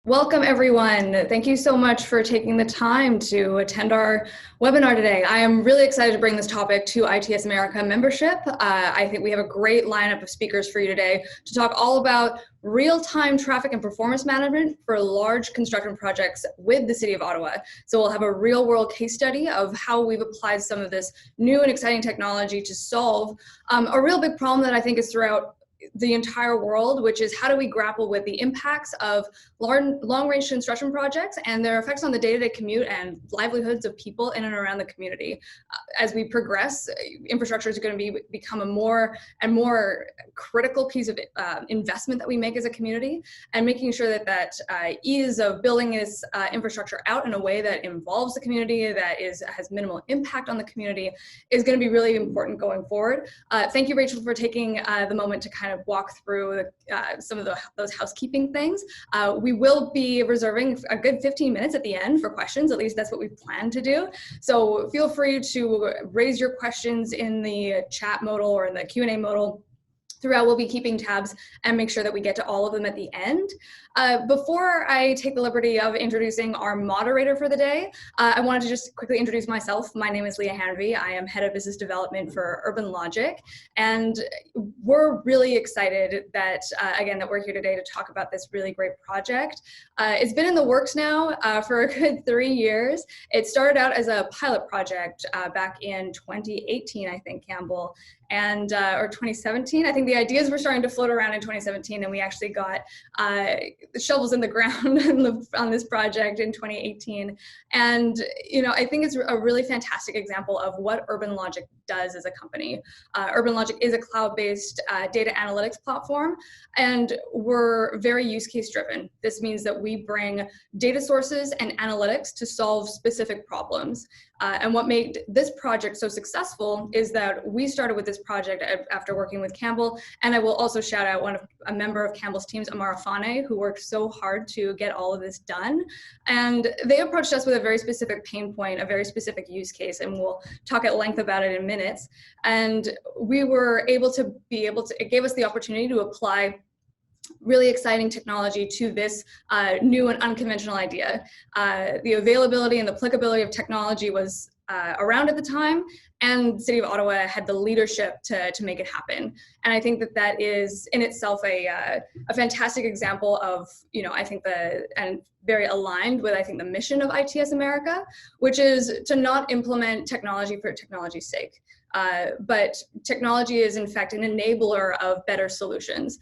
Welcome, everyone. Thank you so much for taking the time to attend our webinar today. I am really excited to bring this topic to ITS America membership. I think we have a great lineup of speakers for you today to talk all about real-time traffic and performance management for large construction projects with the City of Ottawa. So we'll have a real-world case study of how we've applied some of this new and exciting technology to solve a real big problem that I think is throughout the entire world, which is how do we grapple with the impacts of long-range construction projects and their effects on the day-to-day commute and livelihoods of people in and around the community. As we progress, infrastructure is going to become a more and more critical piece of investment that we make as a community, and making sure that ease of building this infrastructure out in a way that involves the community, that has minimal impact on the community, is going to be really important going forward. Thank you, Rachel, for taking the moment to kind of walk through some of those housekeeping things. We will be reserving a good 15 minutes at the end for questions. At least that's what we plan to do. So feel free to raise your questions in the chat modal or in the Q&A modal. Throughout, we'll be keeping tabs and make sure that we get to all of them at the end. Before I take the liberty of introducing our moderator for the day, I wanted to just quickly introduce myself. My name is Leah Hanvey. I am Head of Business Development for UrbanLogiq, and we're really excited that, again, that we're here today to talk about this really great project. It's been in the works now for a good 3 years. It started out as a pilot project back in 2018, I think, Campbell, and or 2017. I think the ideas were starting to float around in 2017, and we actually got the shovels in the ground on this project in 2018. And I think it's a really fantastic example of what UrbanLogiq does as a company. UrbanLogiq is a cloud-based data analytics platform, and we're very use case driven. This means that we bring data sources and analytics to solve specific problems. And what made this project so successful is that we started with this project after working with Campbell, and I will also shout out a member of Campbell's teams, Amara Fane, who worked so hard to get all of this done. And they approached us with a very specific pain point, a very specific use case, and we'll talk at length about it in minutes. And we were able to it gave us the opportunity to apply really exciting technology to this new and unconventional idea. The availability and the applicability of technology was around at the time, and the City of Ottawa had the leadership to make it happen. And I think that is in itself a fantastic example of, I think and very aligned with, I think, the mission of ITS America, which is to not implement technology for technology's sake. But technology is, in fact, an enabler of better solutions.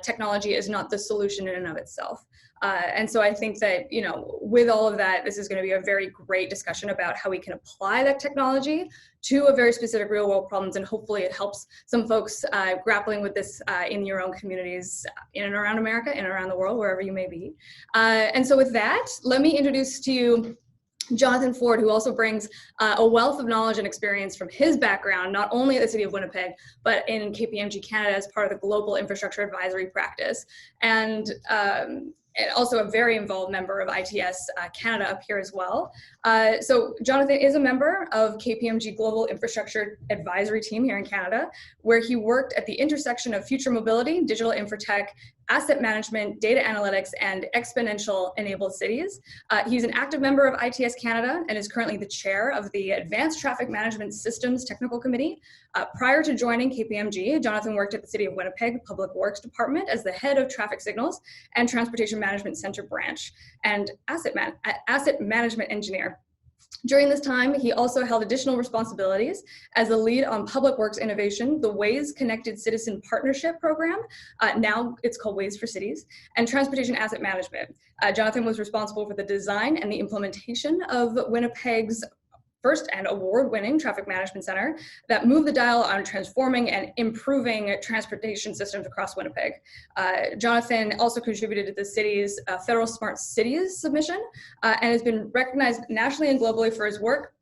Technology is not the solution in and of itself. And so I think that, with all of that, this is going to be a very great discussion about how we can apply that technology to a very specific real world problems. And hopefully it helps some folks grappling with this in your own communities in and around America, in and around the world, wherever you may be. And so with that, let me introduce to you Jonathan Foord, who also brings a wealth of knowledge and experience from his background, not only at the City of Winnipeg, but in KPMG Canada as part of the Global Infrastructure Advisory Practice. And also a very involved member of ITS Canada up here as well. So Jonathan is a member of KPMG Global Infrastructure Advisory Team here in Canada, where he worked at the intersection of future mobility, digital infratech, asset management, data analytics, and exponential enabled cities. He's an active member of ITS Canada and is currently the chair of the Advanced Traffic Management Systems Technical Committee. Prior to joining KPMG, Jonathan worked at the City of Winnipeg Public Works Department as the head of traffic signals and Transportation Management Center branch and asset management engineer. During this time, he also held additional responsibilities as a lead on public works innovation, the Ways Connected Citizen Partnership Program, now it's called Ways for Cities, and transportation asset management. Jonathan was responsible for the design and the implementation of Winnipeg's first and award-winning traffic management center that moved the dial on transforming and improving transportation systems across Winnipeg. Jonathan also contributed to the city's federal Smart Cities submission and has been recognized nationally and globally for his work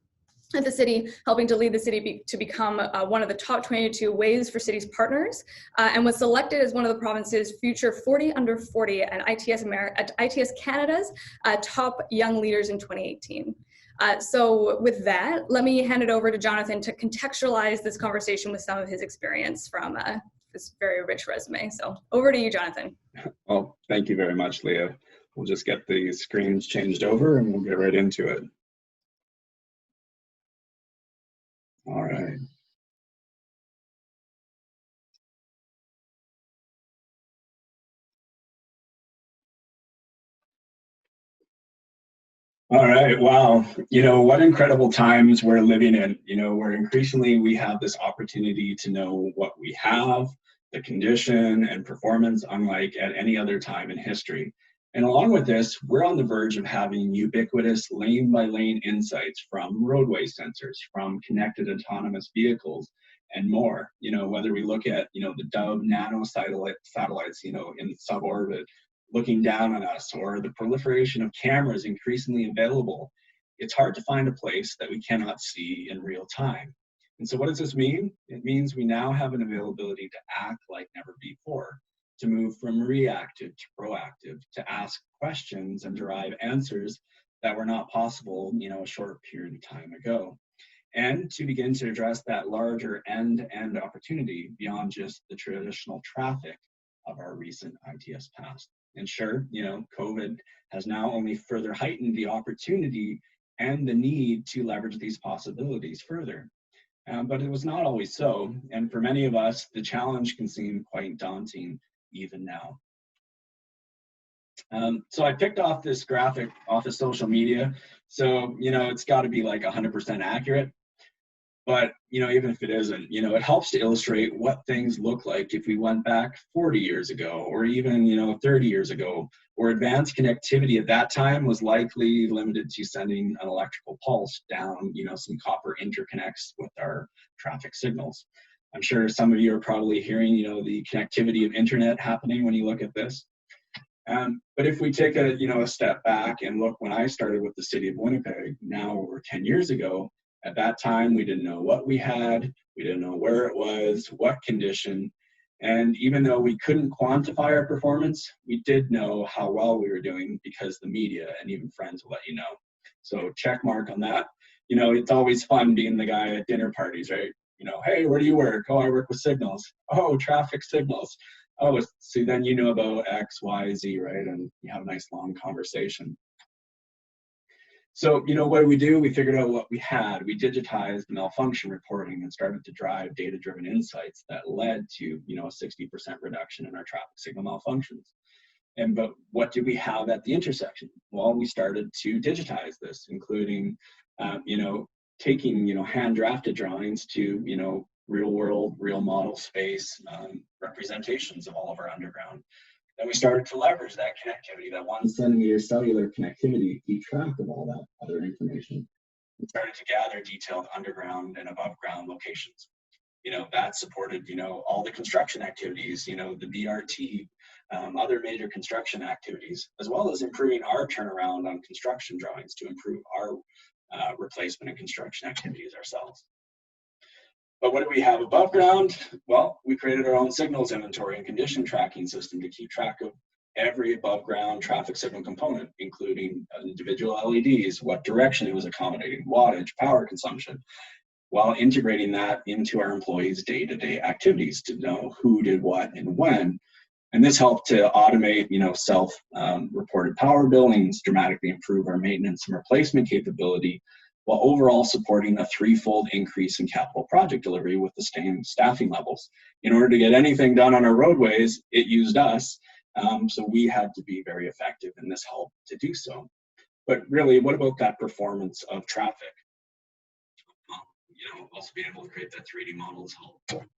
at the city, helping to lead the city to become one of the top 22 Ways for Cities partners, and was selected as one of the province's future 40 under 40 and ITS Canada's top young leaders in 2018. So with that, let me hand it over to Jonathan to contextualize this conversation with some of his experience from this very rich resume. So over to you, Jonathan. Well, thank you very much, Leah. we'll just get the screens changed over and we'll get right into it. All right. All right, wow. You know, what incredible times we're living in, you know, where increasingly we have this opportunity to know what we have, the condition and performance unlike at any other time in history. And along with this, we're on the verge of having ubiquitous lane by lane insights from roadway sensors, from connected autonomous vehicles, and more. You know, whether we look at, you know, the Dove nano satellites, you know, in suborbit, looking down on us, or the proliferation of cameras increasingly available, it's hard to find a place that we cannot see in real time. And so what does this mean? It means we now have an availability to act like never before, to move from reactive to proactive, to ask questions and derive answers that were not possible, you know, a short period of time ago. And to begin to address that larger end-to-end opportunity beyond just the traditional traffic of our recent ITS past. And sure, you know, COVID has now only further heightened the opportunity and the need to leverage these possibilities further. But it was not always so. And for many of us, the challenge can seem quite daunting even now. So I picked off this graphic off of social media. So, you know, it's got to be like 100% accurate. But, you know, even if it isn't, you know, it helps to illustrate what things look like if we went back 40 years ago, or even, you know, 30 years ago, where advanced connectivity at that time was likely limited to sending an electrical pulse down, you know, some copper interconnects with our traffic signals. I'm sure some of you are probably hearing, you know, the connectivity of internet happening when you look at this. But if we take a, you know, a step back and look when I started with the city of Winnipeg, now over 10 years ago, at that time, we didn't know what we had, we didn't know where it was, what condition, and even though we couldn't quantify our performance, we did know how well we were doing because the media and even friends will let you know. So check mark on that. You know, it's always fun being the guy at dinner parties, right? You know, hey, where do you work? Oh, I work with signals. Oh, traffic signals. Oh, so then you know about X, Y, Z, right? And you have a nice long conversation. So, you know, what did we do? We figured out what we had. We digitized malfunction reporting and started to drive data-driven insights that led to, you know, a 60% reduction in our traffic signal malfunctions. But what did we have at the intersection? Well, we started to digitize this, including, you know, taking, you know, hand-drafted drawings to, you know, real-world, real model space representations of all of our underground. Then we started to leverage that connectivity, that 1 centimeter cellular connectivity, to keep track of all that other information. We started to gather detailed underground and above ground locations. You know, that supported, you know, all the construction activities, you know, the BRT, other major construction activities, as well as improving our turnaround on construction drawings to improve our replacement and construction activities ourselves. But what do we have above ground? Well, we created our own signals inventory and condition tracking system to keep track of every above ground traffic signal component, including individual LEDs, what direction it was accommodating, wattage, power consumption, while integrating that into our employees' day-to-day activities to know who did what and when. And this helped to automate, you know, self-reported power billings, dramatically improve our maintenance and replacement capability, while overall supporting a threefold increase in capital project delivery with the same staffing levels. In order to get anything done on our roadways, it used us, so we had to be very effective, and this helped to do so. But really, what about that performance of traffic? You know, also being able to create that 3D model is helpful.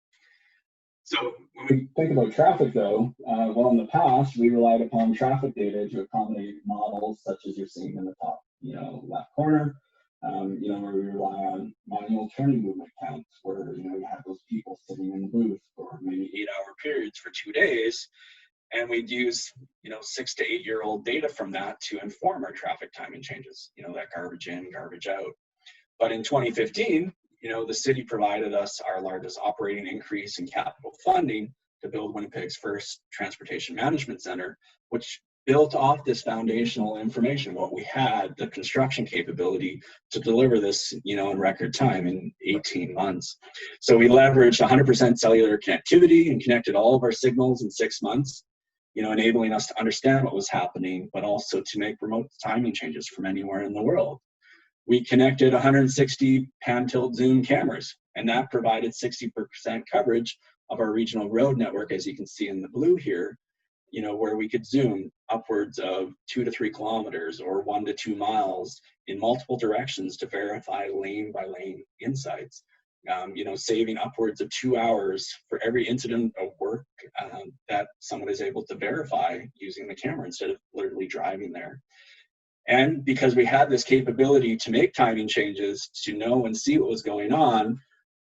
So when we think about traffic though, well, in the past, we relied upon traffic data to accommodate models such as you're seeing in the top, you know, left corner. You know, where we rely on manual turning movement counts, where, you know, you have those people sitting in the booth for maybe 8-hour periods for 2 days, and we'd use, you know, 6 to 8 year old data from that to inform our traffic timing changes, you know, that garbage in, garbage out. But in 2015, you know, the city provided us our largest operating increase in capital funding to build Winnipeg's first transportation management center, which built off this foundational information, what we had, the construction capability to deliver this, you know, in record time in 18 months. So we leveraged 100% cellular connectivity and connected all of our signals in 6 months. enabling us to understand what was happening, but also to make remote timing changes from anywhere in the world. We connected 160 pan-tilt zoom cameras, and that provided 60% coverage of our regional road network, as you can see in the blue here, where we could zoom upwards of 2 to 3 kilometers or 1 to 2 miles in multiple directions to verify lane by lane insights. Saving upwards of 2 hours for every incident of work that someone is able to verify using the camera instead of literally driving there. And because we had this capability to make timing changes, to know and see what was going on,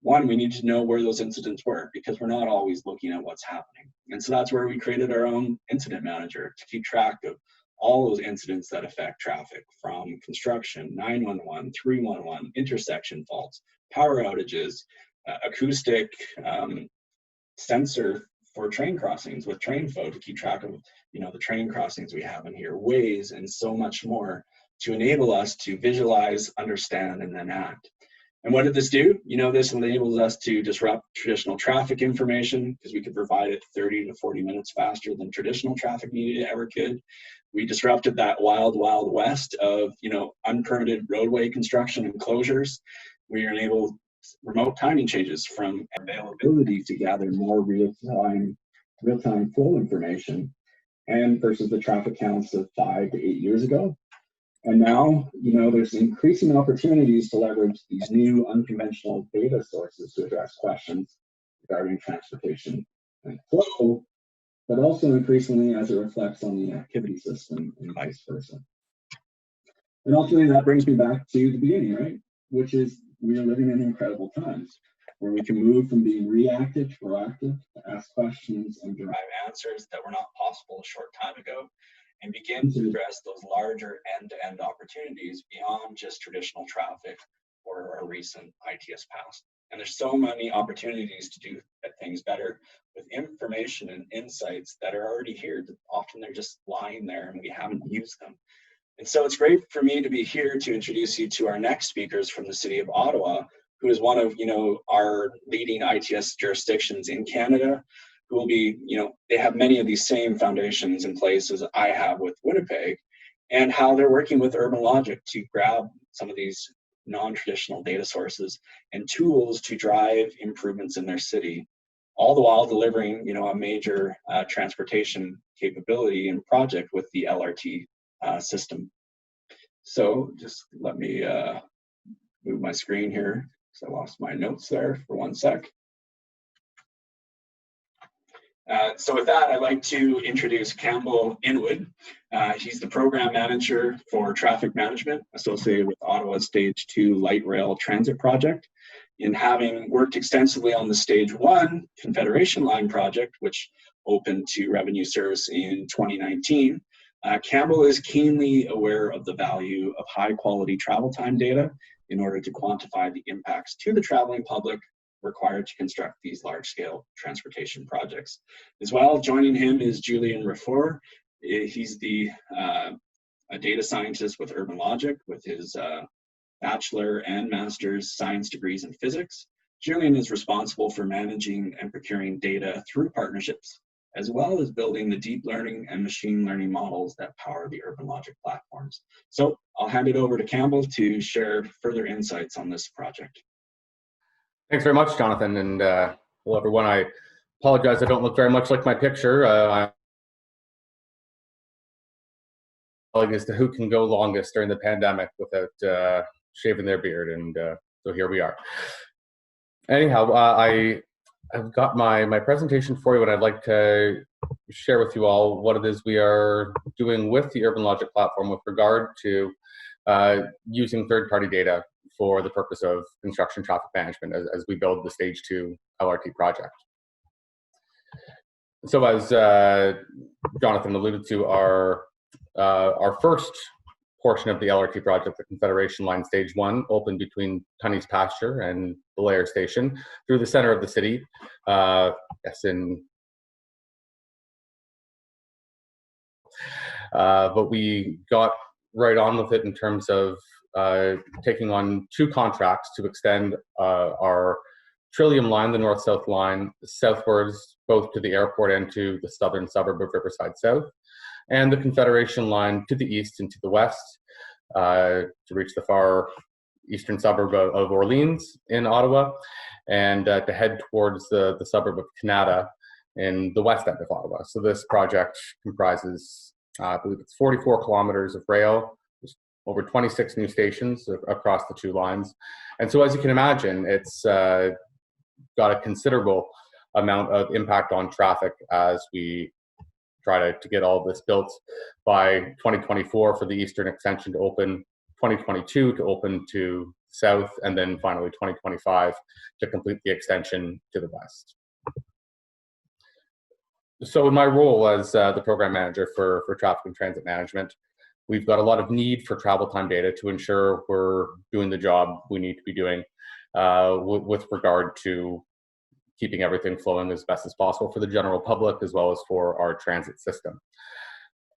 one, we need to know where those incidents were, because we're not always looking at what's happening. And so that's where we created our own incident manager to keep track of all those incidents that affect traffic, from construction, 911, 311, intersection faults, power outages, acoustic sensor for train crossings with TrainFo to keep track of the train crossings we have in here, ways, and so much more to enable us to visualize, understand, and then act. And what did this do? This enables us to disrupt traditional traffic information, because we could provide it 30 to 40 minutes faster than traditional traffic media ever could. We disrupted that wild, wild west of unpermitted roadway construction and closures. We enabled remote timing changes from availability to gather more real-time flow information, and versus the traffic counts of 5 to 8 years ago. And now, there's increasing opportunities to leverage these new unconventional data sources to address questions regarding transportation and flow, but also increasingly as it reflects on the activity system and vice versa. And ultimately, that brings me back to the beginning, right? Which is, we are living in incredible times where we can move from being reactive to proactive, to ask questions and derive answers that were not possible a short time ago, and begin to address those larger end-to-end opportunities beyond just traditional traffic or a recent ITS past. And there's so many opportunities to do things better with information and insights that are already here. Often they're just lying there and we haven't used them. And so it's great for me to be here to introduce you to our next speakers from the city of Ottawa, who is one of our leading ITS jurisdictions in Canada, who will be, they have many of these same foundations in place as I have with Winnipeg, and how they're working with UrbanLogiq to grab some of these non-traditional data sources and tools to drive improvements in their city, all the while delivering, a major transportation capability and project with the LRT system. So just let me move my screen here, because I lost my notes there for 1 sec. So with that, I'd like to introduce Campbell Inwood. He's the program manager for traffic management associated with Ottawa's Stage 2 light rail transit project. In having worked extensively on the Stage 1 Confederation Line project, which opened to revenue service in 2019, Campbell is keenly aware of the value of high-quality travel time data in order to quantify the impacts to the traveling public required to construct these large-scale transportation projects. As well, joining him is Julien Raffour. He's a data scientist with UrbanLogiq with his bachelor and master's science degrees in physics. Julien is responsible for managing and procuring data through partnerships, as well as building the deep learning and machine learning models that power the UrbanLogiq platforms. So I'll hand it over to Campbell to share further insights on this project. Thanks very much, Jonathan. And hello, everyone. I apologize, I don't look very much like my picture. I'm as to who can go longest during the pandemic without shaving their beard. And so here we are. Anyhow, I've got my presentation for you, and I'd like to share with you all what it is we are doing with the UrbanLogiq platform with regard to using third-party data for the purpose of construction traffic management as we build the Stage 2 LRT project. So as Jonathan alluded to, our first portion of the LRT project, the Confederation Line Stage 1, opened between Tunney's Pasture and the Leah Station through the center of the city. But we got right on with it in terms of taking on 2 contracts to extend our Trillium line, the north-south line, southwards, both to the airport and to the southern suburb of Riverside South, and the Confederation line to the east and to the west to reach the far eastern suburb of Orleans in Ottawa, and to head towards the suburb of Canada in the west end of Ottawa. So this project comprises, I believe it's 44 kilometers of rail, over 26 new stations across the two lines. And so as you can imagine, it's got a considerable amount of impact on traffic as we try to get all of this built by 2024 for the eastern extension to open, 2022 to open to south, and then finally 2025 to complete the extension to the west. So in my role as the program manager for traffic and transit management, we've got a lot of need for travel time data to ensure we're doing the job we need to be doing with regard to keeping everything flowing as best as possible for the general public as well as for our transit system.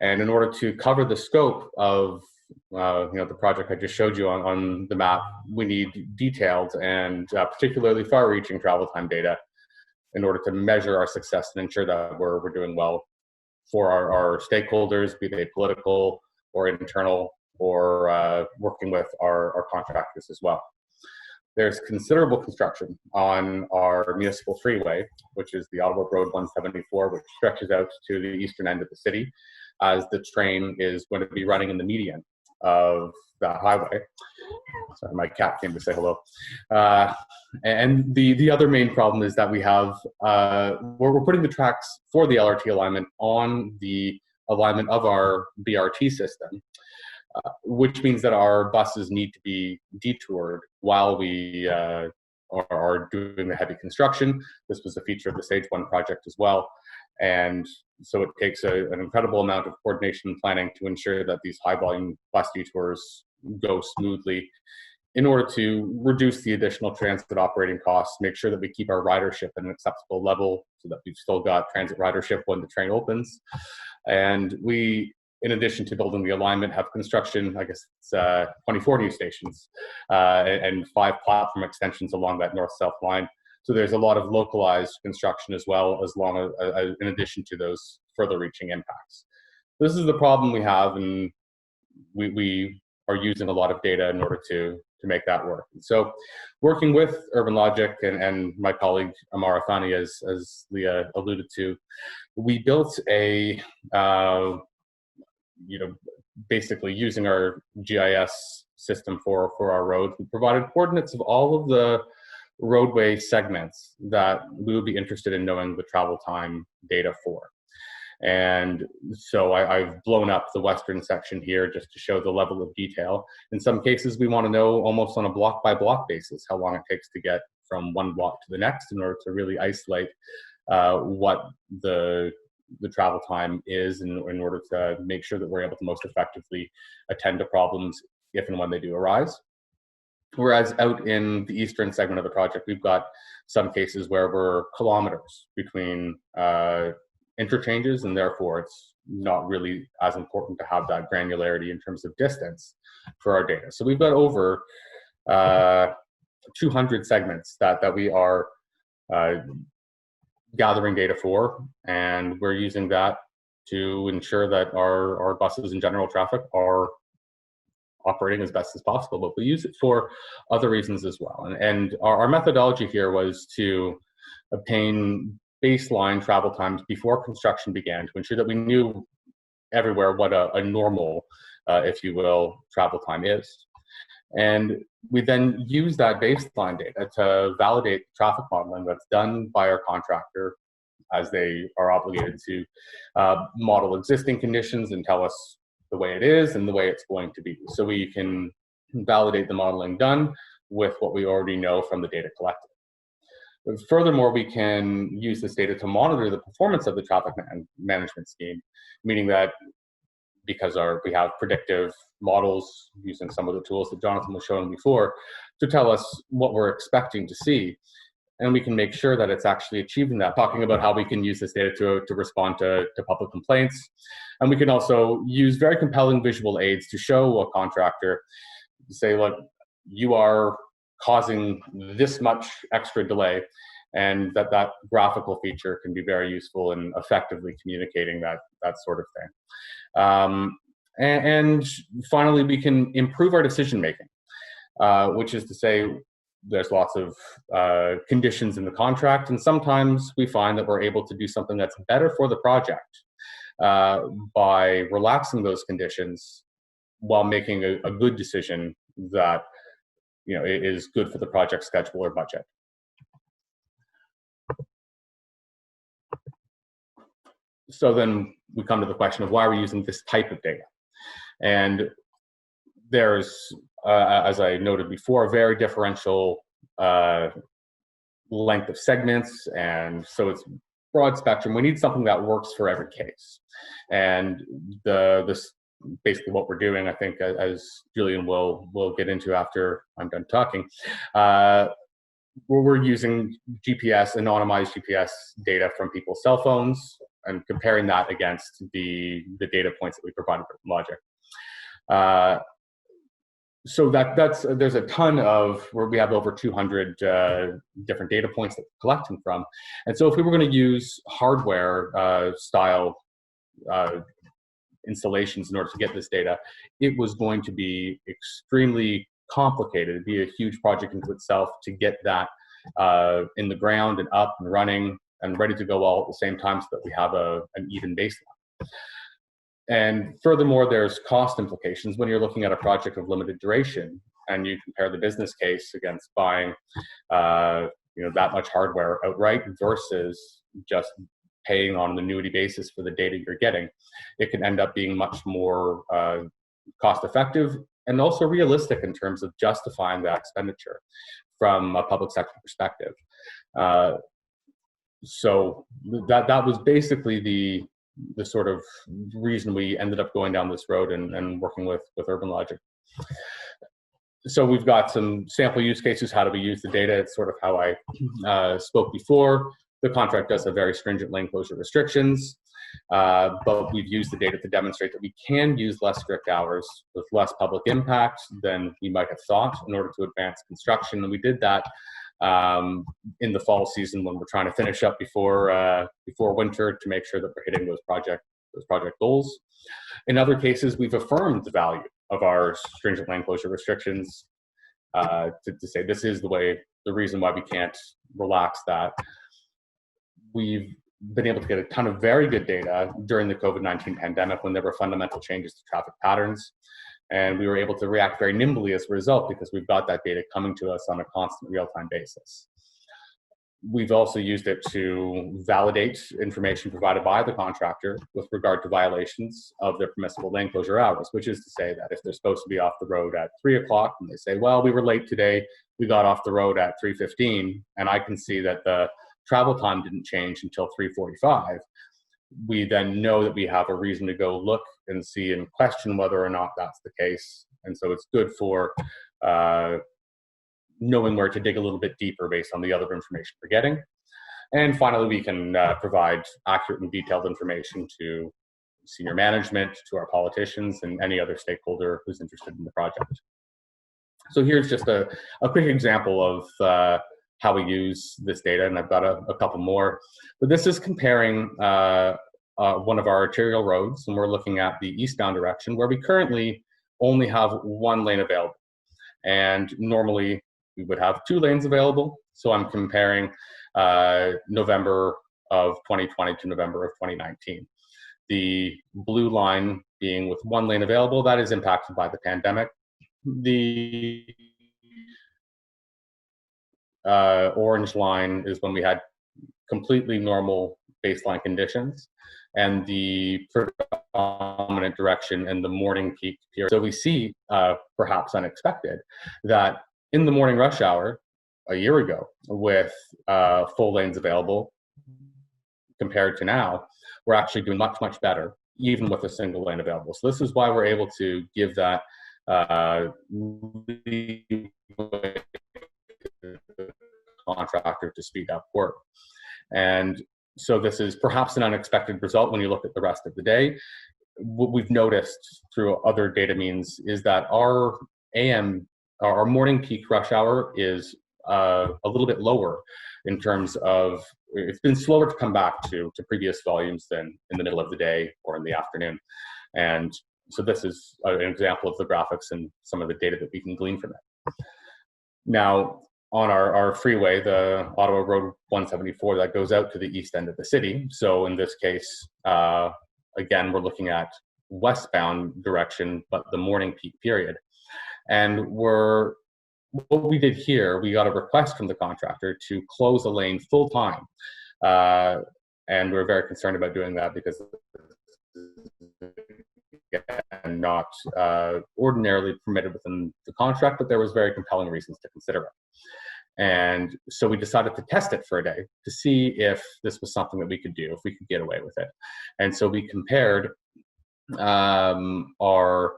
And in order to cover the scope of the project I just showed you on the map, we need detailed and particularly far-reaching travel time data in order to measure our success and ensure that we're doing well for our stakeholders, be they political or internal, or working with our contractors as well. There's considerable construction on our municipal freeway, which is the Ottawa Road 174, which stretches out to the eastern end of the city, as the train is going to be running in the median of that highway. Sorry, my cat came to say hello. And the other main problem is that we have, we're putting the tracks for the LRT alignment on the alignment of our BRT system, which means that our buses need to be detoured while we are doing the heavy construction. This was a feature of the Stage 1 project as well. And so it takes an incredible amount of coordination and planning to ensure that these high volume bus detours go smoothly in order to reduce the additional transit operating costs, make sure that we keep our ridership at an acceptable level so that we've still got transit ridership when the train opens. And we, in addition to building the alignment, have construction, I guess it's 24 new stations and 5 platform extensions along that north-south line. So there's a lot of localized construction as well, as long as in addition to those further reaching impacts. This is the problem we have, and we are using a lot of data in order to make that work. And so working with UrbanLogiq and my colleague Amara Thani, as Leah alluded to, we built a basically using our GIS system for our roads. We provided coordinates of all of the roadway segments that we would be interested in knowing the travel time data for. And so I've blown up the western section here just to show the level of detail. In some cases, we want to know almost on a block by block basis how long it takes to get from one block to the next in order to really isolate what the travel time is in order to make sure that we're able to most effectively attend to problems if and when they do arise. Whereas out in the eastern segment of the project, we've got some cases where we're kilometers between interchanges, and therefore it's not really as important to have that granularity in terms of distance for our data. So we've got over 200 segments that we are gathering data for, and we're using that to ensure that our buses and general traffic are operating as best as possible, but we use it for other reasons as well. And our methodology here was to obtain baseline travel times before construction began to ensure that we knew everywhere what a normal, if you will, travel time is. And we then use that baseline data to validate the traffic modeling that's done by our contractor, as they are obligated to model existing conditions and tell us the way it is and the way it's going to be. So we can validate the modeling done with what we already know from the data collected. But furthermore, we can use this data to monitor the performance of the traffic management scheme, meaning that because we have predictive models using some of the tools that Jonathan was showing before to tell us what we're expecting to see. And we can make sure that it's actually achieving that, talking about how we can use this data to respond to public complaints. And we can also use very compelling visual aids to show a contractor, say, look, you are causing this much extra delay, and that graphical feature can be very useful in effectively communicating that sort of thing. And finally, we can improve our decision making, which is to say, there's lots of conditions in the contract, and sometimes we find that we're able to do something that's better for the project by relaxing those conditions while making a good decision that is good for the project schedule or budget. So then we come to the question of why we're using this type of data. And there's, as I noted before, a very differential length of segments, and so it's broad spectrum. We need something that works for every case. And this basically what we're doing, I think, as Julian will get into after I'm done talking, we're using GPS, anonymized GPS data from people's cell phones, and comparing that against the data points that we provided for Logic. So there's a ton of, where we have over 200 different data points that we're collecting from. And so if we were going to use hardware style installations in order to get this data, it was going to be extremely complicated. It'd be a huge project into itself to get that in the ground and up and running and ready to go all at the same time, so that we have an even baseline. And furthermore, there's cost implications when you're looking at a project of limited duration, and you compare the business case against buying that much hardware outright versus just paying on an annuity basis for the data you're getting. It can end up being much more cost effective and also realistic in terms of justifying that expenditure from a public sector perspective. So that was basically the sort of reason we ended up going down this road and working with UrbanLogiq. So we've got some sample use cases. How do we use the data? It's sort of how I spoke before. The contract does have very stringent lane closure restrictions, but we've used the data to demonstrate that we can use less strict hours with less public impact than we might have thought in order to advance construction. And we did that in the fall season when we're trying to finish up before winter to make sure that we're hitting those project goals. In other cases, we've affirmed the value of our stringent lane closure restrictions to say this is the reason why we can't relax that. We've been able to get a ton of very good data during the COVID-19 pandemic when there were fundamental changes to traffic patterns. And we were able to react very nimbly as a result, because we've got that data coming to us on a constant real-time basis. We've also used it to validate information provided by the contractor with regard to violations of their permissible lane closure hours, which is to say that if they're supposed to be off the road at 3 o'clock and they say, well, we were late today, we got off the road at 3:15, and I can see that the travel time didn't change until 3:45, we then know that we have a reason to go look and see and question whether or not that's the case. And so it's good for knowing where to dig a little bit deeper based on the other information we're getting. And finally, we can provide accurate and detailed information to senior management, to our politicians, and any other stakeholder who's interested in the project. So here's just a quick example of how we use this data, and I've got a couple more. But this is comparing one of our arterial roads, and we're looking at the eastbound direction where we currently only have one lane available. And normally we would have 2 lanes available. So I'm comparing November of 2020 to November of 2019. The blue line being with 1 lane available, that is impacted by the pandemic. The orange line is when we had completely normal baseline conditions, and the predominant direction in the morning peak period. So we see, perhaps unexpected, that in the morning rush hour a year ago, with full lanes available compared to now, we're actually doing much, much better, even with a single lane available. So this is why we're able to give that contractor to speed up work. And so this is perhaps an unexpected result when you look at the rest of the day. What we've noticed through other data means is that our AM our morning peak rush hour is a little bit lower in terms of, it's been slower to come back to previous volumes than in the middle of the day or in the afternoon. And so this is an example of the graphics and some of the data that we can glean from it. Now, on our freeway, the Ottawa Road 174, that goes out to the east end of the city. So in this case, again, we're looking at westbound direction, but the morning peak period. And what we did here, we got a request from the contractor to close a lane full time. And we're very concerned about doing that because again, not ordinarily permitted within the contract, but there was very compelling reasons to consider it. And so we decided to test it for a day to see if this was something that we could do, if we could get away with it. And so we compared our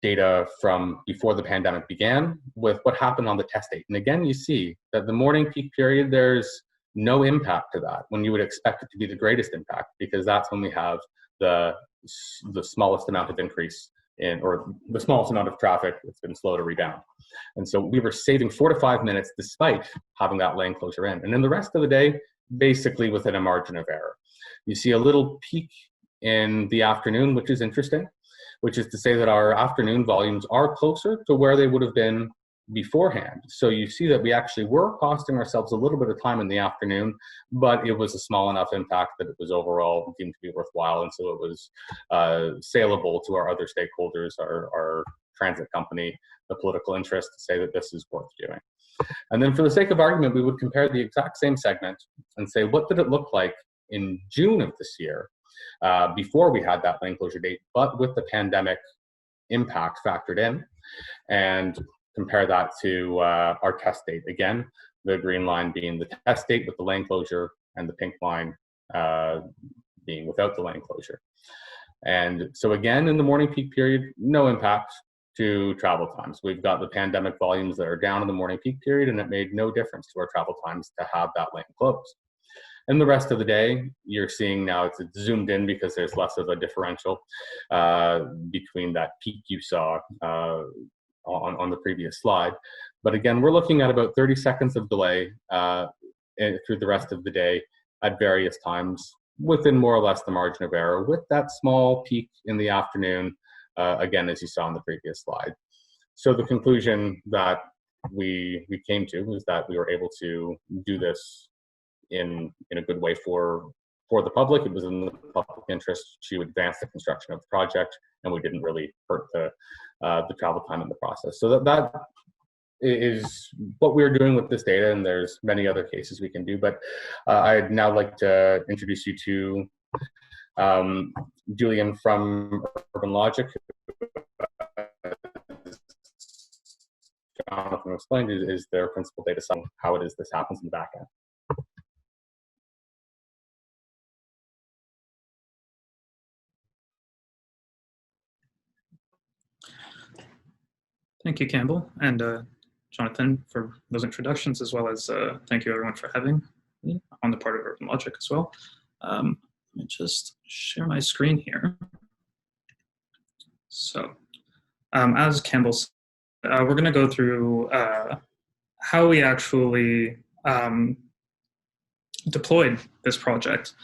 data from before the pandemic began with what happened on the test date. And again, you see that the morning peak period, there's no impact to that when you would expect it to be the greatest impact, because that's when we have the smallest amount of increase or the smallest amount of traffic that's been slow to rebound. And so we were saving 4 to 5 minutes despite having that lane closure in. And then the rest of the day, basically within a margin of error. You see a little peak in the afternoon, which is interesting, which is to say that our afternoon volumes are closer to where they would have been beforehand. So you see that we actually were costing ourselves a little bit of time in the afternoon, but it was a small enough impact that it was overall deemed to be worthwhile. And so it was saleable to our other stakeholders, our transit company, the political interest, to say that this is worth doing. And then for the sake of argument, we would compare the exact same segment and say, what did it look like in June of this year, before we had that lane closure date, but with the pandemic impact factored in, and compare that to our test date. Again, the green line being the test date with the lane closure, and the pink line being without the lane closure. And so again, in the morning peak period, no impact to travel times. We've got the pandemic volumes that are down in the morning peak period, and it made no difference to our travel times to have that lane closed. And the rest of the day, you're seeing now it's zoomed in because there's less of a differential between that peak you saw on the previous slide. But again, we're looking at about 30 seconds of delay through the rest of the day at various times within more or less the margin of error, with that small peak in the afternoon, again, as you saw in the previous slide. So the conclusion that we came to was that we were able to do this in a good way for the public. It was in the public interest to advance the construction of the project, and we didn't really hurt the travel time in the process. So that is what we're doing with this data, and there's many other cases we can do. But I'd now like to introduce you to Julian from UrbanLogiq. Jonathan explained is their principal data scientist, how it is this happens in the back end. Thank you, Campbell, and Jonathan, for those introductions, as well as thank you everyone for having me on the part of UrbanLogiq as well. Let me just share my screen here. So, as Campbell said, we're going to go through how we actually deployed this project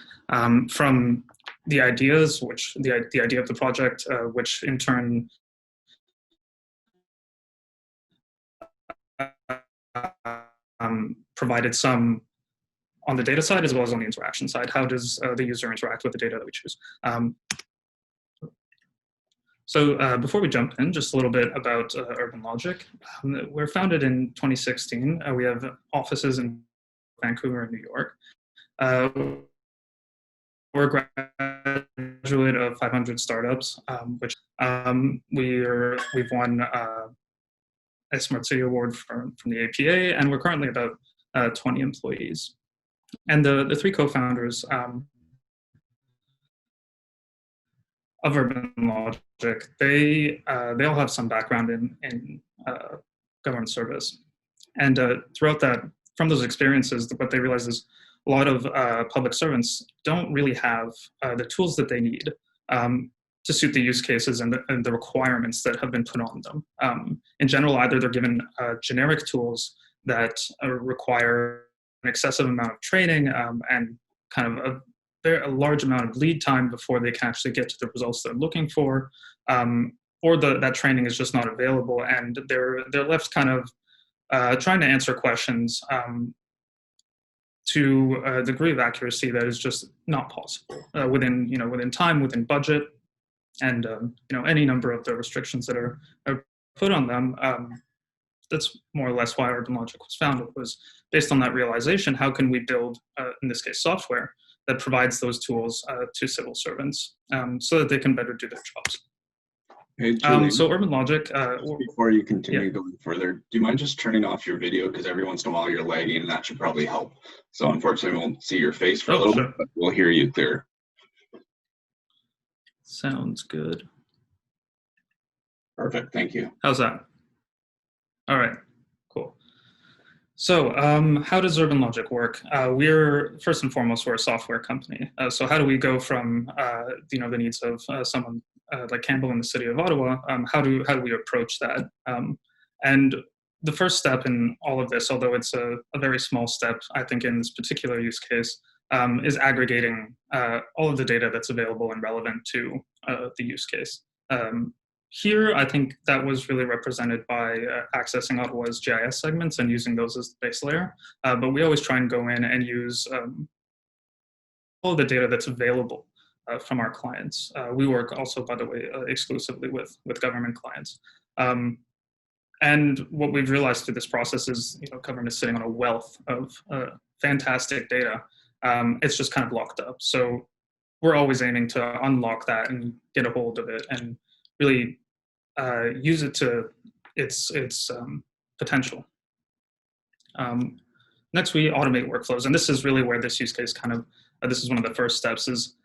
from the ideas, which the idea of the project, which in turn provided some on the data side as well as on the interaction side. How does the user interact with the data that we choose? So before we jump in, just a little bit about UrbanLogiq. We're founded in 2016. We have offices in Vancouver and New York. We're a graduate of 500 startups, which we've won a Smart City Award from the APA, and we're currently about 20 employees. And the three co-founders of UrbanLogiq, they all have some background in government service. And throughout that, from those experiences, what they realize is a lot of public servants don't really have the tools that they need to suit the use cases and the requirements that have been put on them. In general, either they're given generic tools that require an excessive amount of training and kind of a large amount of lead time before they can actually get to the results they're looking for, or that training is just not available, and they're left kind of trying to answer questions to a degree of accuracy that is just not possible within time, within budget, and any number of the restrictions that are put on them. That's more or less why UrbanLogiq was founded, was based on that realization. How can we build, in this case, software that provides those tools to civil servants so that they can better do their jobs? Hey, Julie, so UrbanLogiq. Before you continue going further, do you mind just turning off your video? Because every once in a while you're lagging, and that should probably help. So unfortunately, we won't see your face for a little bit, but we'll hear you clear. Sounds good. Perfect. Thank you. How's that? All right. Cool. So how does UrbanLogiq work? We're, first and foremost, we're a software company. So how do we go from the needs of someone like Campbell in the city of Ottawa? How do we approach that? And the first step in all of this, although it's a very small step, I think in this particular use case, is aggregating all of the data that's available and relevant to the use case. Here, I think that was really represented by accessing Ottawa's GIS segments and using those as the base layer. But we always try and go in and use all the data that's available from our clients. We work also, by the way, exclusively with government clients. And what we've realized through this process is, government is sitting on a wealth of fantastic data. It's just kind of locked up. So we're always aiming to unlock that and get a hold of it and really use it to its potential. Next, we automate workflows, and this is really where this use case this is one of the first steps is,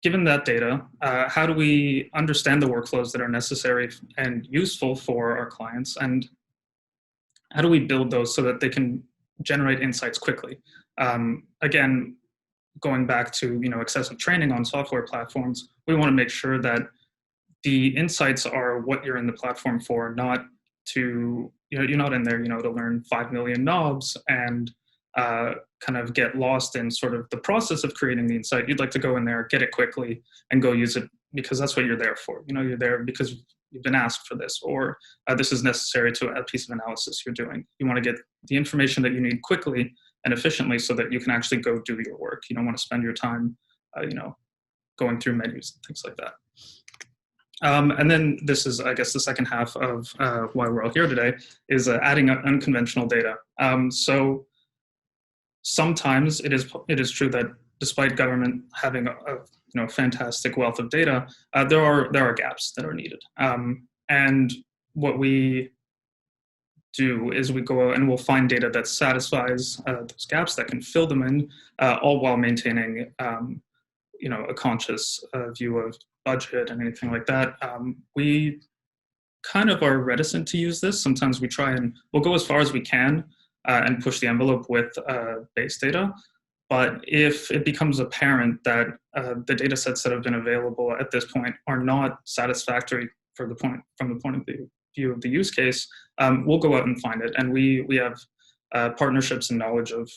given that data, how do we understand the workflows that are necessary and useful for our clients, and how do we build those so that they can generate insights quickly? Again, going back to excessive training on software platforms, we want to make sure that the insights are what you're in the platform for, not to, you're not in there, to learn 5 million knobs and kind of get lost in sort of the process of creating the insight. You'd like to go in there, get it quickly, and go use it because that's what you're there for. You're there because you've been asked for this, or this is necessary to a piece of analysis you're doing. You want to get the information that you need quickly and efficiently so that you can actually go do your work. You don't want to spend your time, going through menus and things like that. And then this is, I guess, the second half of why we're all here today, is adding unconventional data. So sometimes it is true that despite government having a fantastic wealth of data, there are gaps that are needed. And what we do is we go out and we'll find data that satisfies those gaps, that can fill them in, all while maintaining a conscious view of budget and anything like that. We kind of are reticent to use this. Sometimes we'll go as far as we can and push the envelope with base data. But if it becomes apparent that the data sets that have been available at this point are not satisfactory from the point of view of the use case, we'll go out and find it. And we have partnerships and knowledge of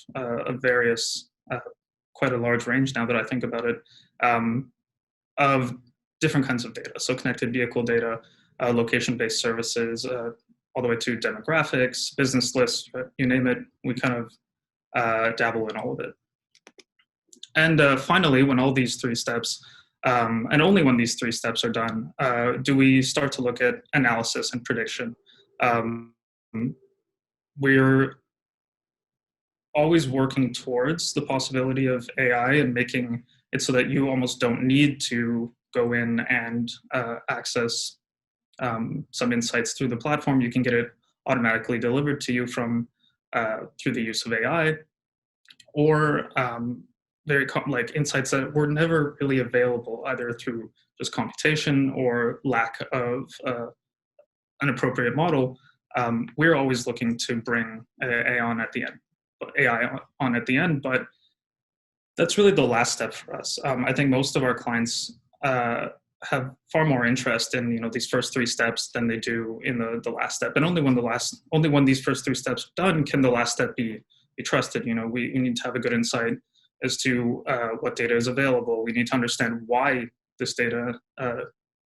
various, quite a large range now that I think about it, of different kinds of data. So connected vehicle data, location-based services, all the way to demographics, business lists, you name it, we kind of dabble in all of it. And finally, when all these three steps, and only when these three steps are done, do we start to look at analysis and prediction. We're always working towards the possibility of AI and making it so that you almost don't need to go in and access some insights through the platform. You can get it automatically delivered to you from through the use of AI, or like insights that were never really available either through just computation or lack of an appropriate model. We're always looking to bring AI on at the end, but that's really the last step for us. I think most of our clients have far more interest in, you know, these first 3 steps than they do in the last step. And only when these first 3 steps are done can the last step be trusted. You know, we need to have a good insight as to what data is available. We need to understand why this data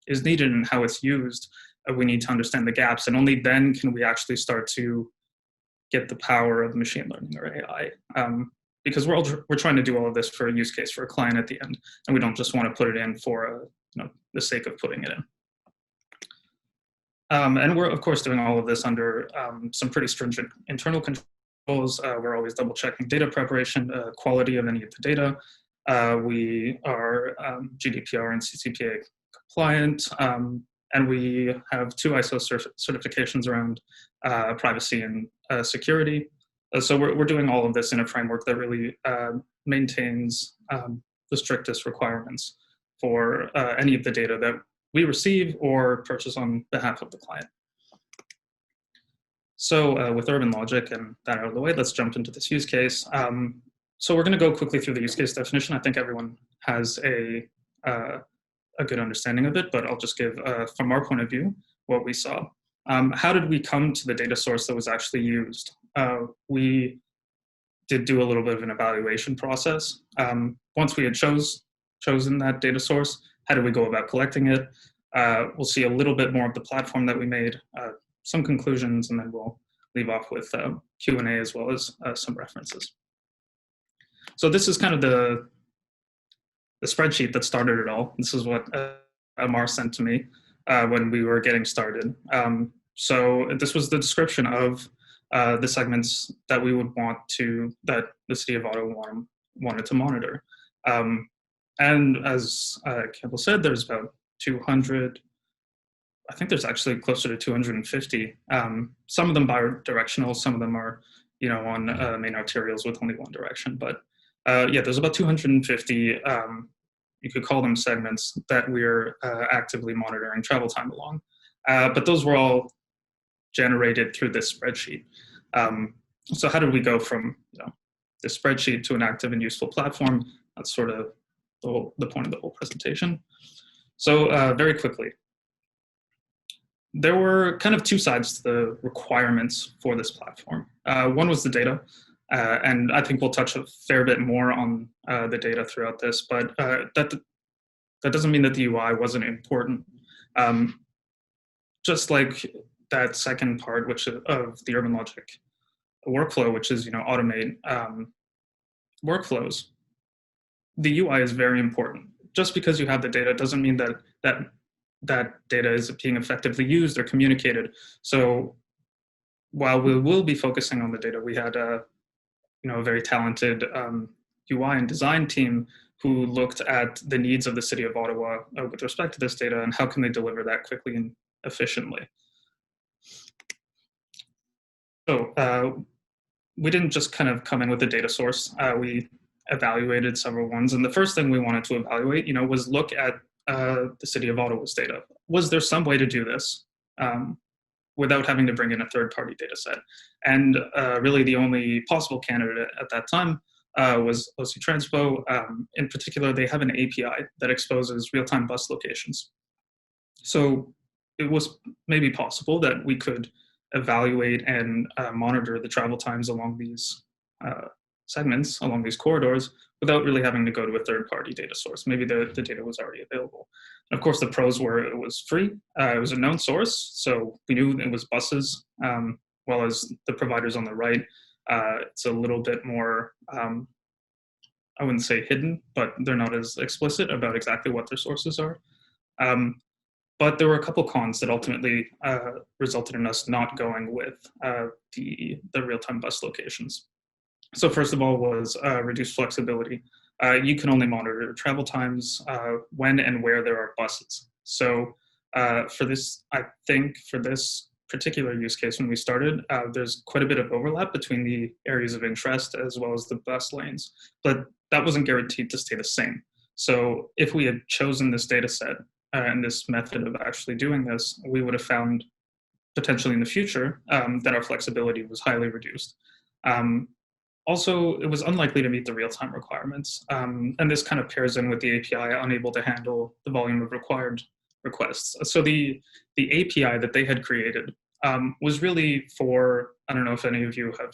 is needed and how it's used. We need to understand the gaps, and only then can we actually start to get the power of machine learning or AI. Because we're trying to do all of this for a use case for a client at the end, and we don't just want to put it in for the sake of putting it in. And we're of course doing all of this under some pretty stringent internal controls. We're always double checking data preparation, quality of any of the data. We are GDPR and CCPA compliant, and we have 2 ISO certifications around privacy and security. So we're doing all of this in a framework that really maintains the strictest requirements for any of the data that we receive or purchase on behalf of the client. So with UrbanLogiq and that out of the way, let's jump into this use case. So we're going to go quickly through the use case definition. I think everyone has a good understanding of it, but I'll just give, from our point of view, what we saw. How did we come to the data source that was actually used? We did do a little bit of an evaluation process. Once we had chosen that data source, how did we go about collecting it? We'll see a little bit more of the platform that we made, some conclusions, and then we'll leave off with Q&A as well as some references. So this is kind of the spreadsheet that started it all. This is what Amar sent to me when we were getting started. So this was the description of the segments that we would want that the city of Ottawa wanted to monitor. And as Campbell said, there's about 200, I think there's actually closer to 250. Some of them bi-directional, some of them are, you know, on main arterials with only one direction. But yeah, there's about 250, you could call them segments, that we're actively monitoring travel time along. But those were all generated through this spreadsheet. So how did we go from the spreadsheet to an active and useful platform? That's sort of the point of the whole presentation. So very quickly, there were kind of 2 sides to the requirements for this platform. One was the data, and I think we'll touch a fair bit more on the data throughout this, but that doesn't mean that the UI wasn't important. Just like that second part, which of the UrbanLogiq workflow, which is automate workflows, the UI is very important. Just because you have the data doesn't mean that data is being effectively used or communicated. So while we will be focusing on the data, we had a very talented UI and design team who looked at the needs of the city of Ottawa with respect to this data and how can they deliver that quickly and efficiently. So we didn't just kind of come in with a data source. We evaluated several ones. And the first thing we wanted to evaluate, was look at the city of Ottawa's data. Was there some way to do this without having to bring in a third-party data set? And really the only possible candidate at that time was OC Transpo. In particular, they have an API that exposes real-time bus locations. So it was maybe possible that we could evaluate and monitor the travel times along these segments, along these corridors, without really having to go to a third-party data source. Maybe the data was already available. And of course, the pros were it was free. It was a known source, so we knew it was buses, well as the providers on the right. It's a little bit more, I wouldn't say hidden, but they're not as explicit about exactly what their sources are. But there were a couple cons that ultimately resulted in us not going with the real-time bus locations. So first of all was reduced flexibility. You can only monitor travel times when and where there are buses. So for this, I think for this particular use case when we started, there's quite a bit of overlap between the areas of interest as well as the bus lanes, but that wasn't guaranteed to stay the same. So if we had chosen this data set and this method of actually doing this, we would have found potentially in the future that our flexibility was highly reduced. Also, it was unlikely to meet the real-time requirements. And this kind of pairs in with the API unable to handle the volume of required requests. So the API that they had created was really for, I don't know if any of you have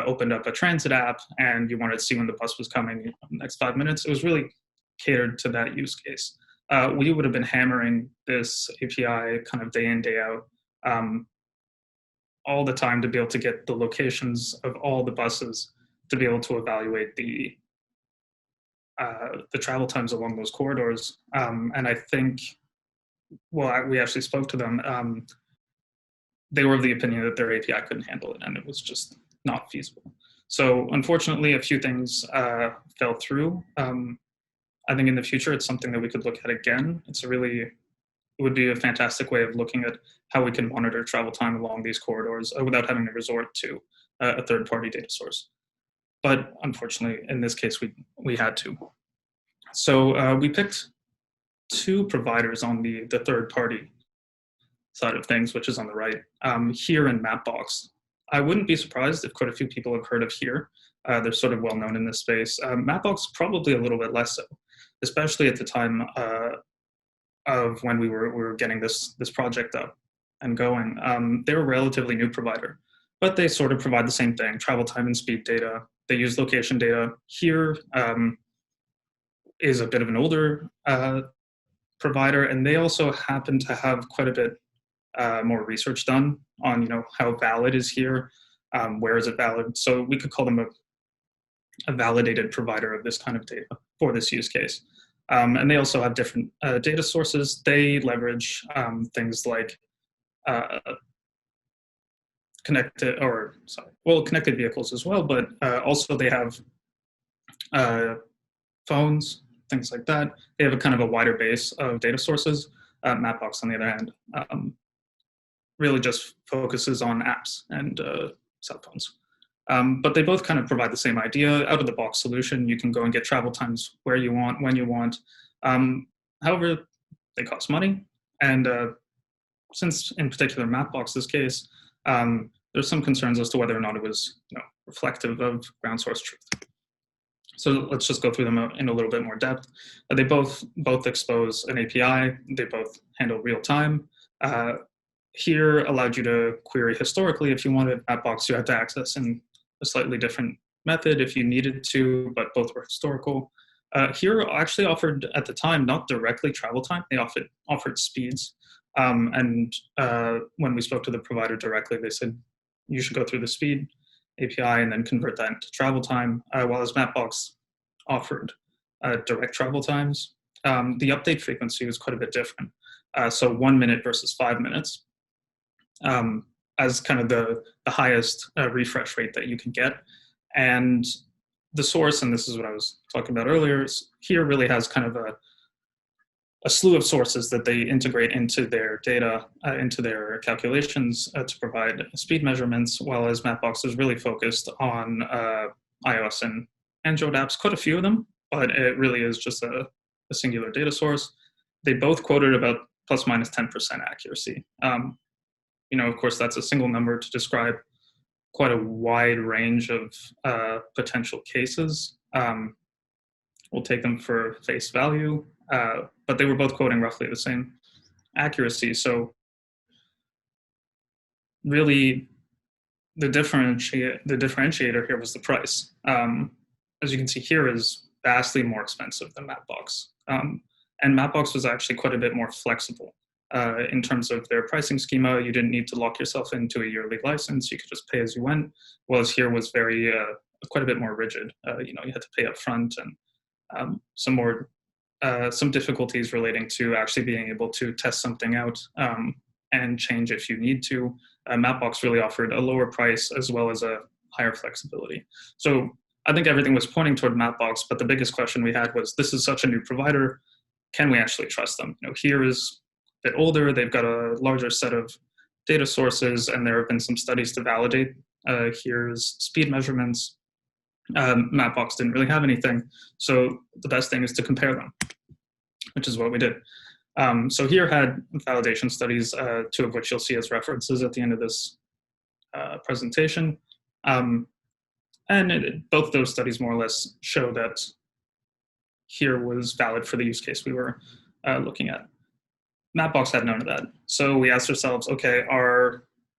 opened up a transit app and you wanted to see when the bus was coming in the next 5 minutes. It was really catered to that use case. We would have been hammering this API kind of day in, day out, all the time to be able to get the locations of all the buses to be able to evaluate the travel times along those corridors. And I think, well, we actually spoke to them. They were of the opinion that their API couldn't handle it, and it was just not feasible. So unfortunately, a few things fell through. I think in the future, it's something that we could look at again. It would be a fantastic way of looking at how we can monitor travel time along these corridors without having to resort to a third-party data source. But unfortunately, in this case, we had to. So we picked two providers on the third-party side of things, which is on the right, Here and Mapbox. I wouldn't be surprised if quite a few people have heard of Here. They're sort of well-known in this space. Mapbox, probably a little bit less so, especially at the time of when we were getting this project up and going. They're a relatively new provider, but they sort of provide the same thing, travel time and speed data. They use location data. Here is a bit of an older provider, and they also happen to have quite a bit more research done on how valid is Here, where is it valid. So we could call them a validated provider of this kind of data for this use case. And they also have different data sources. They leverage things like connected vehicles as well, but also they have phones, things like that. They have a kind of a wider base of data sources. Mapbox, on the other hand, really just focuses on apps and cell phones. But they both kind of provide the same idea, out-of-the-box solution. You can go and get travel times where you want, when you want. However, they cost money. And since, in particular, Mapbox's case, there's some concerns as to whether or not it was reflective of ground source truth. So let's just go through them in a little bit more depth. They both expose an API. They both handle real time. Here allowed you to query historically if you wanted. Mapbox, you had to access in a slightly different method if you needed to, but both were historical. Here actually offered at the time not directly travel time. They offered speeds. And when we spoke to the provider directly, they said you should go through the speed API and then convert that into travel time, whereas Mapbox offered direct travel times. The update frequency was quite a bit different. So 1 minute versus 5 minutes as kind of the highest refresh rate that you can get. And the source, and this is what I was talking about earlier, Here really has kind of a slew of sources that they integrate into their data, into their calculations to provide speed measurements, while as Mapbox is really focused on iOS and Android apps, quite a few of them, but it really is just a singular data source. They both quoted about plus minus 10% accuracy. Of course, that's a single number to describe quite a wide range of potential cases. We'll take them for face value, but they were both quoting roughly the same accuracy. So really, the differentiator here was the price. As you can see, Here is vastly more expensive than Mapbox. And Mapbox was actually quite a bit more flexible. In terms of their pricing schema, you didn't need to lock yourself into a yearly license. You could just pay as you went. Whereas Here was quite a bit more rigid. You had to pay up front, and some difficulties relating to actually being able to test something out and change if you need to. Mapbox really offered a lower price as well as a higher flexibility. So I think everything was pointing toward Mapbox, but the biggest question we had was, this is such a new provider, can we actually trust them? Here is a bit older, they've got a larger set of data sources, and there have been some studies to validate Here's speed measurements. Mapbox didn't really have anything, so the best thing is to compare them, which is what we did. So Here had validation studies, two of which you'll see as references at the end of this presentation. And both those studies more or less show that here was valid for the use case we were looking at. Mapbox had none of that. So we asked ourselves, okay,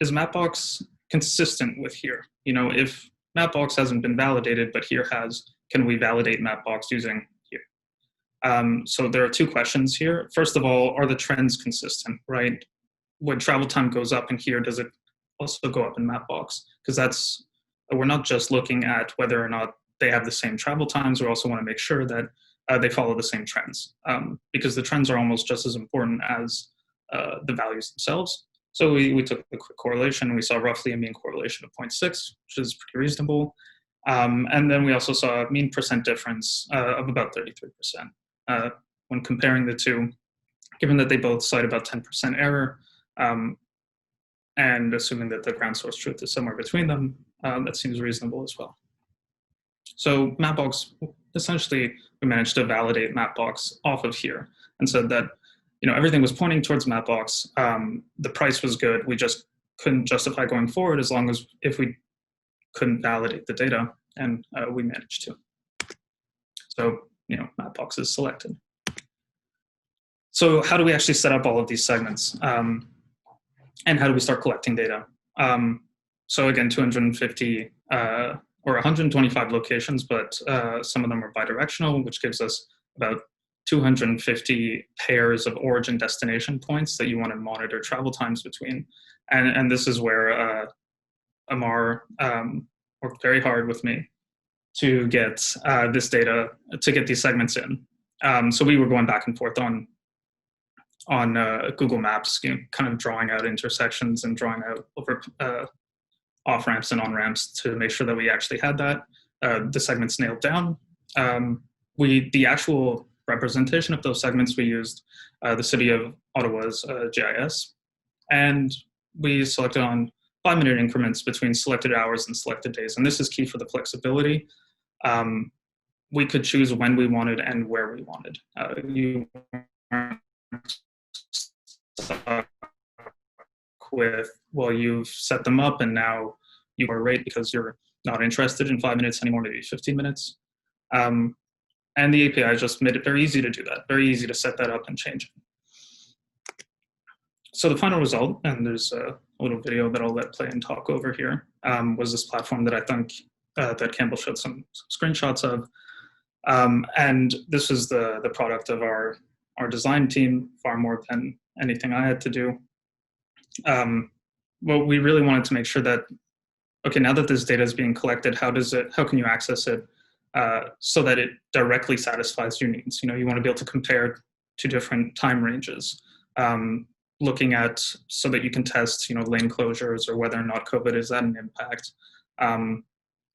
is Mapbox consistent with here? You know, if Mapbox hasn't been validated, but here has, can we validate Mapbox using here? So there are two questions here. First of all, are the trends consistent, right? When travel time goes up in here, does it also go up in Mapbox? Because we're not just looking at whether or not they have the same travel times, we also want to make sure that they follow the same trends, because the trends are almost just as important as the values themselves. So we took a quick correlation, and we saw roughly a mean correlation of 0.6, which is pretty reasonable. And then we also saw a mean percent difference of about 33%. When comparing the two, given that they both cite about 10% error, and assuming that the ground source truth is somewhere between them, that seems reasonable as well. So Mapbox, essentially, we managed to validate Mapbox off of here and said that, you know, everything was pointing towards Mapbox. The price was good. We just couldn't justify going forward as long as if we couldn't validate the data, and we managed to. So, you know, Mapbox is selected. So how do we actually set up all of these segments? And how do we start collecting data? So again, 250 or 125 locations, but some of them are bidirectional, which gives us about 250 pairs of origin destination points that you want to monitor travel times between. And this is where Amar worked very hard with me to get this data, to get these segments in. So we were going back and forth on Google Maps, you know, kind of drawing out intersections and drawing out over off-ramps and on-ramps to make sure that we actually had that. The segments nailed down. The actual representation of those segments, we used the city of Ottawa's GIS, and we selected on 5-minute increments between selected hours and selected days. And this is key for the flexibility. We could choose when we wanted and where we wanted. You weren't stuck with, well, you've set them up and now you are rate because you're not interested in 5 minutes anymore, maybe 15 minutes. And the API just made it very easy to do that, very easy to set that up and change it. So the final result, and there's a little video that I'll let play and talk over here, was this platform that I think that Campbell showed some screenshots of. And this is the product of our design team, far more than anything I had to do. Well, we really wanted to make sure that, okay, now that this data is being collected, how can you access it so that it directly satisfies your needs? You know, you want to be able to compare to different time ranges, looking at so that you can test, you know, lane closures or whether or not COVID is at an impact.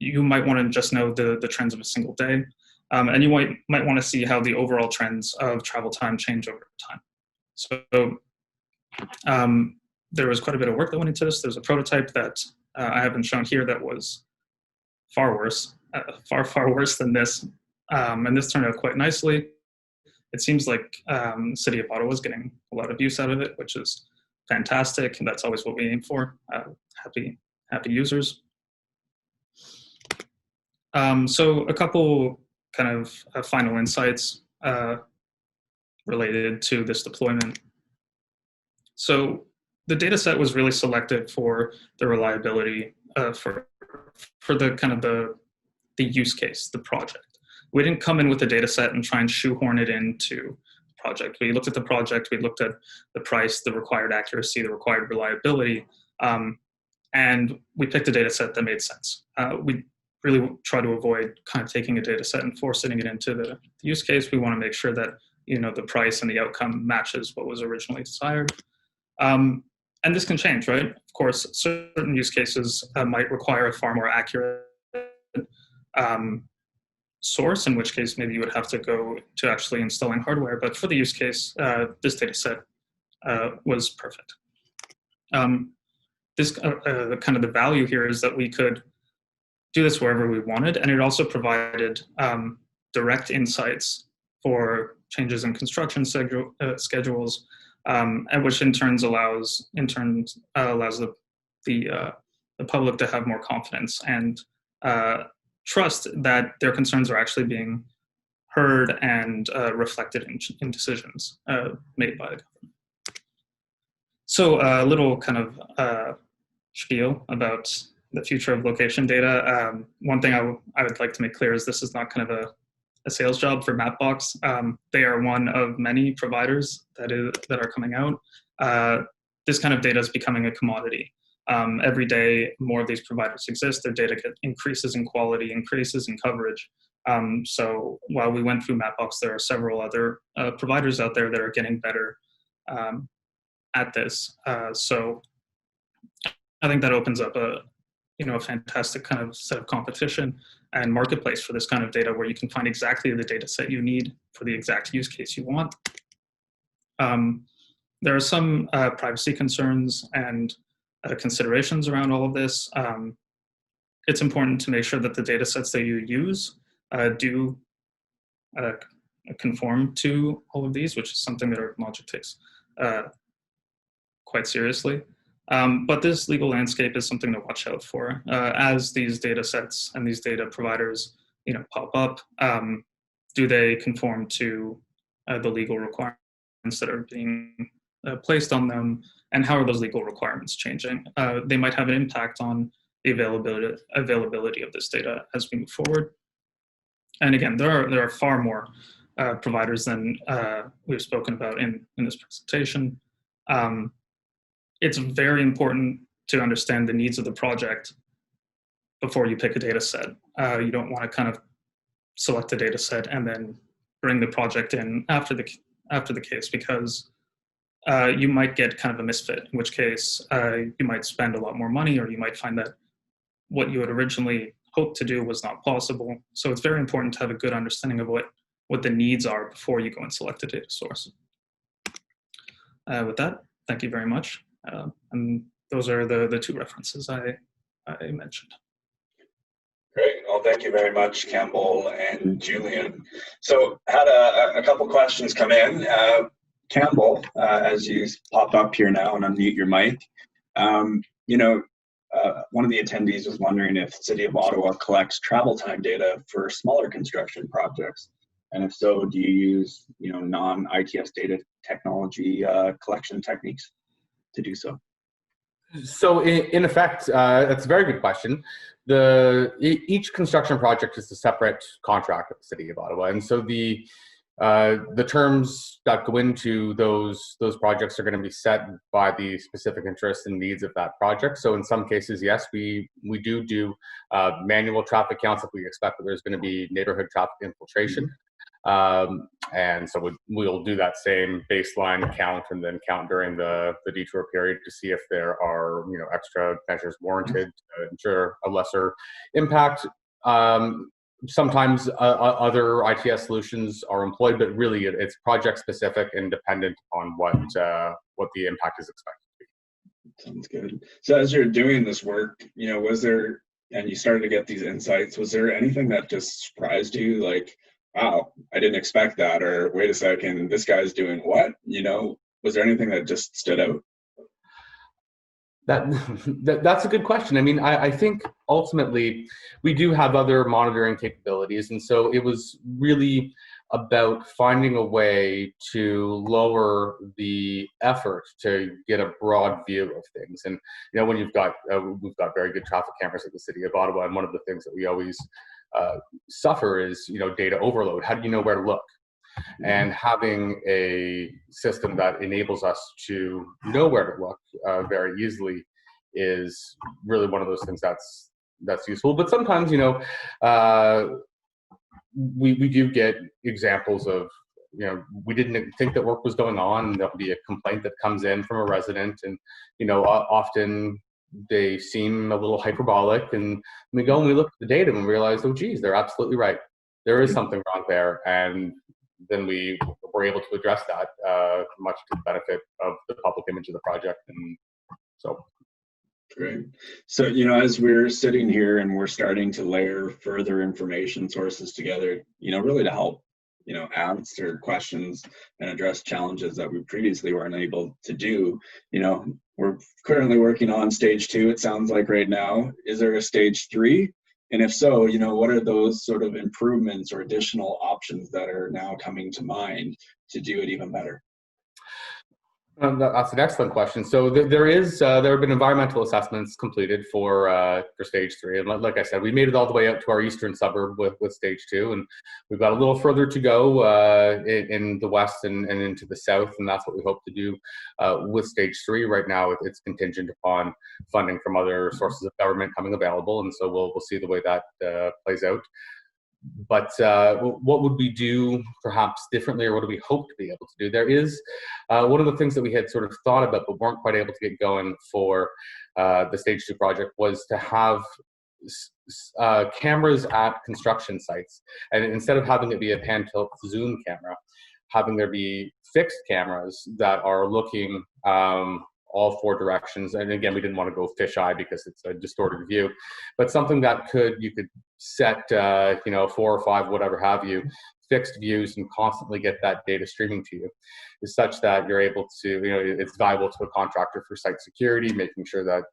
You might want to just know the trends of a single day, and you might want to see how the overall trends of travel time change over time. So there was quite a bit of work that went into this. There's a prototype that I haven't shown here that was far worse, far worse than this. And this turned out quite nicely. It seems like the city of Ottawa is getting a lot of use out of it, which is fantastic. And that's always what we aim for, happy users. So a couple kind of final insights related to this deployment. So the data set was really selected for the reliability, for the kind of the use case, the project. We didn't come in with a data set and try and shoehorn it into the project. We looked at the project, we looked at the price, the required accuracy, the required reliability, and we picked a data set that made sense. We really try to avoid kind of taking a data set and forcing it into the use case. We want to make sure that, you know, the price and the outcome matches what was originally desired. And this can change, right? Of course, certain use cases might require a far more accurate source, in which case maybe you would have to go to actually installing hardware. But for the use case, this data set was perfect. This kind of the value here is that we could do this wherever we wanted, and it also provided direct insights for changes in construction schedules, and which in turn allows the public to have more confidence and trust that their concerns are actually being heard and reflected in decisions made by the government. So a little kind of spiel about the future of location data. One thing I would like to make clear is this is not kind of a sales job for Mapbox. They are one of many providers that are coming out. This kind of data is becoming a commodity. Every day, more of these providers exist. Their data increases in quality, increases in coverage. So while we went through Mapbox, there are several other providers out there that are getting better at this. So I think that opens up a fantastic kind of set of competition and marketplace for this kind of data, where you can find exactly the data set you need for the exact use case you want. There are some privacy concerns and considerations around all of this. It's important to make sure that the data sets that you use do conform to all of these, which is something that UrbanLogiq takes quite seriously. But this legal landscape is something to watch out for as these data sets and these data providers, pop up. Do they conform to the legal requirements that are being placed on them, and how are those legal requirements changing? They might have an impact on the availability of this data as we move forward. And again, there are far more providers than we've spoken about in this presentation. It's very important to understand the needs of the project before you pick a data set. You don't want to kind of select a data set and then bring the project in after the case, because you might get kind of a misfit, in which case you might spend a lot more money, or you might find that what you had originally hoped to do was not possible. So it's very important to have a good understanding of what the needs are before you go and select a data source. With that, thank you very much. And those are the two references I mentioned. Great. Well, thank you very much, Campbell and Julian. So had a couple questions come in. Campbell, as you pop up here now and unmute your mic, one of the attendees was wondering if the City of Ottawa collects travel time data for smaller construction projects. And if so, do you use non-ITS data technology collection techniques to do so? So in effect, that's a very good question. Each construction project is a separate contract with the City of Ottawa, and so the terms that go into those projects are going to be set by the specific interests and needs of that project. So in some cases, yes, we do manual traffic counts if we expect that there's going to be neighborhood traffic infiltration. And so we'll do that same baseline count and then count during the detour period to see if there are extra measures warranted to ensure a lesser impact. Sometimes other ITS solutions are employed, but really it's project specific and dependent on what the impact is expected to be. Sounds good. So as you're doing this work, was there, and you started to get these insights, was there anything that just surprised you, like, wow, I didn't expect that, or wait a second, this guy's doing what? Was there anything that just stood out? That's a good question. I mean, I think ultimately we do have other monitoring capabilities, and so it was really about finding a way to lower the effort to get a broad view of things. And when we've got very good traffic cameras at the City of Ottawa, and one of the things that we always suffer is data overload. How do you know where to look? And having a system that enables us to know where to look very easily is really one of those things that's useful. But sometimes we do get examples of we didn't think that work was going on. There'll be a complaint that comes in from a resident, and often they seem a little hyperbolic, and we go and we look at the data and we realize, oh geez, they're absolutely right. There is something wrong there, and then we were able to address that much to the benefit of the public image of the project. And so great. So as we're sitting here and we're starting to layer further information sources together, really to help answer questions and address challenges that we previously weren't able to do, we're currently working on stage 2, it sounds like right now. Is there a stage 3? And if so, you know, what are those sort of improvements or additional options that are now coming to mind to do it even better? That's an excellent question. So there have been environmental assessments completed for stage 3, and like I said, we made it all the way out to our eastern suburb with stage 2, and we've got a little further to go in the west and into the south, and that's what we hope to do with stage 3. Right now, it's contingent upon funding from other sources of government coming available, and so we'll see the way that plays out. But what would we do perhaps differently, or what do we hope to be able to do? There is one of the things that we had sort of thought about but weren't quite able to get going for the Stage 2 project was to have cameras at construction sites. And instead of having it be a pan-tilt zoom camera, having there be fixed cameras that are looking all 4 directions. And again, we didn't want to go fisheye because it's a distorted view, but something that you could set, 4 or 5, whatever have you, fixed views and constantly get that data streaming to you, is such that you're able to, it's valuable to a contractor for site security, making sure that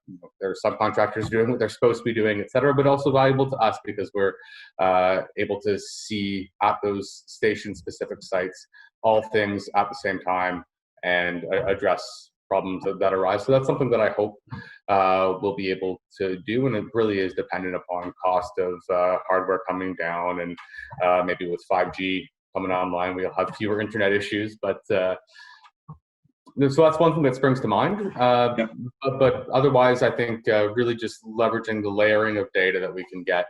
their subcontractors doing what they're supposed to be doing, et cetera, but also valuable to us because we're able to see at those station-specific sites all things at the same time and address problems that arise. So that's something that I hope we'll be able to do, and it really is dependent upon cost of hardware coming down, and maybe with 5G coming online, we'll have fewer internet issues. But so that's one thing that springs to mind. But otherwise, I think really just leveraging the layering of data that we can get.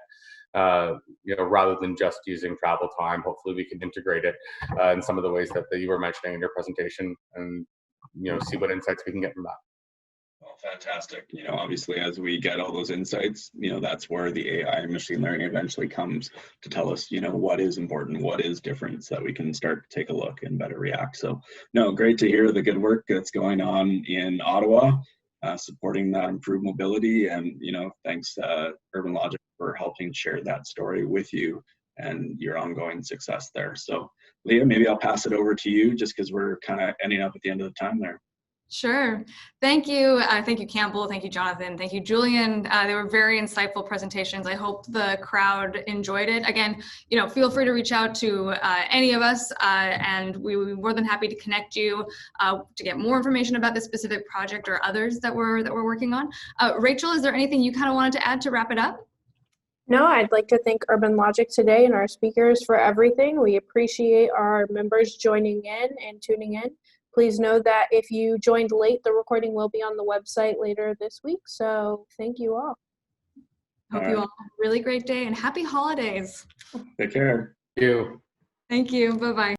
Rather than just using travel time, hopefully we can integrate it in some of the ways that you were mentioning in your presentation, and see what insights we can get from that. Well, fantastic. Obviously, as we get all those insights, that's where the AI and machine learning eventually comes to tell us, what is important, what is different, so that we can start to take a look and better react. So, no, great to hear the good work that's going on in Ottawa, supporting that improved mobility. And, thanks, UrbanLogiq, for helping share that story with you and your ongoing success there. So, Leah, maybe I'll pass it over to you just because we're kind of ending up at the end of the time there. Sure. Thank you. Thank you, Campbell. Thank you, Jonathan. Thank you, Julian. They were very insightful presentations. I hope the crowd enjoyed it. Again, feel free to reach out to any of us, and we would be more than happy to connect you to get more information about this specific project or others that we're working on. Rachel, is there anything you kind of wanted to add to wrap it up? No, I'd like to thank UrbanLogiq today and our speakers for everything. We appreciate our members joining in and tuning in. Please know that if you joined late, the recording will be on the website later this week. So thank you all. Hope you all have a really great day and happy holidays. Take care. Thank you. Thank you. Bye-bye.